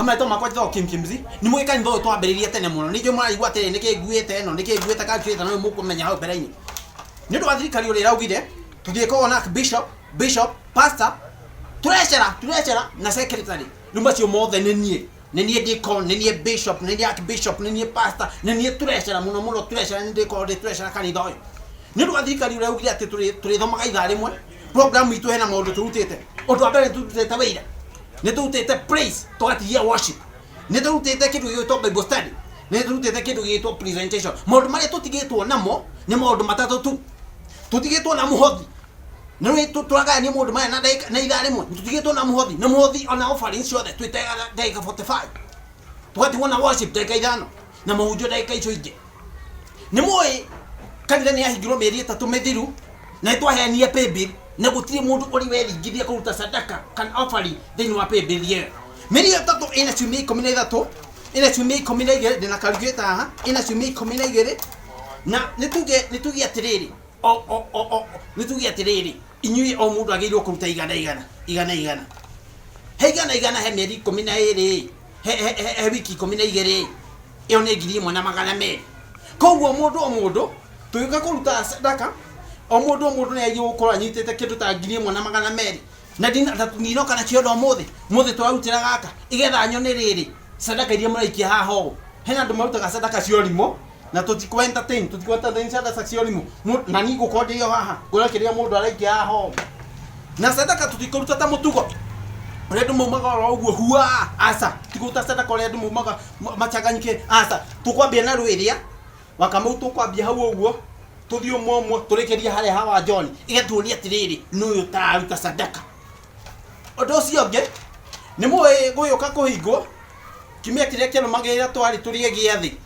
Amaito makwa to kimkimzi ni mwika ndo to abiriria tene muno ni jo maraigwa tere niki nguite no niki nguite calculator no mukumenya hau beraini ni ndo athirikari uri raugire tuthie ko na bishop pastor turechera na secretary lumba cio mothe ni nie deacon ni nie bishop ni nie archbishop ni nie pastor ni nie turechera muno turechera ni ndiko turechera kanitha uyu ni ndo athirikari uri raugire ati turi thomaga ithaa rimwe program itu hena maundu turutite undu abere turutite wira ni turutite praise twatigia worship ni turutite kindu gitwo bible study ni turutite kindu gitwo presentation maundu maria tutigitwo namo ni maundu matatu tu tutigitwo na muhothi no we turaga ni maundu maya na ithaa rimwe tutigitwo na muhothi ona offering ciothe twitega ndagika 45 twatigwo na worship ndagika ithano na mahunjio ndagika icio ingi ni moi kanitha ni ahingirwo mieri 3 mithiru na twaheania paybill na gutiri mundu uri weringithia kuruta sadaka kan offering thini wa paybill ye meri 3 ina ciumia 13 ina ciumia 12 ndina calculator haha ina ciumia 12 na nituge atiriri nituge atiriri inyui o mundu agirirwo kuruta igana he meri 12 he wiki 12 iyo ni 1,200 koguo mundu tuyuka kuruta sadaka o mundu ni agiye gukora anyitete kindu ta 1,200 na ndino kana kiodo muthe twarutira gaka igetha nyone riri sadaka iria muraikia haho hena ndu marutaga sadaka cio limo na tutikwa entertain sadaka cio limo na ni gukondio haha gura kiria mundu araikia haho na sadaka tutikuruta ta mutugo ore ndu mumaga ro uguo hua asa tikuruta sadaka ore ndu mumaga machaganyike asa tukwambia na rwiria wakamu tukwambia hau uguo tuthio momwe turekeria hare hawa John igeturia atiriri nuyu taruta sadaka odo cionge ni muwe guyuka kuhingwo kimia kiria kero magera twari turie giathi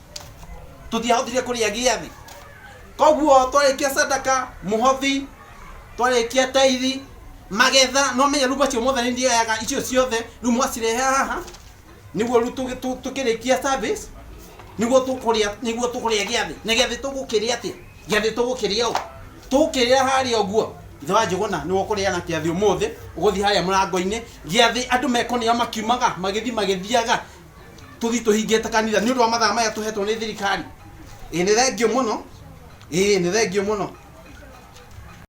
tutihotire kuria giathi koguo twarikia sadaka muhothi twarikia taithi magetha no menya ruba cio mothe ndi yaga icio ciothe rumu acire haha niguo rutu tukirikia service niguo tukuria giathi na giathi tugukiria atia giathi tugukiria tugukiria hari oguo itha njuguna ni wokuria na kiathi umuthi uguthi haria murango-ini giathi andu mekonia makiumaga magithiaga tuthi tuhingite kanitha ni undu wa mathaa maya tuhetwo ni thirikari ni thengio muno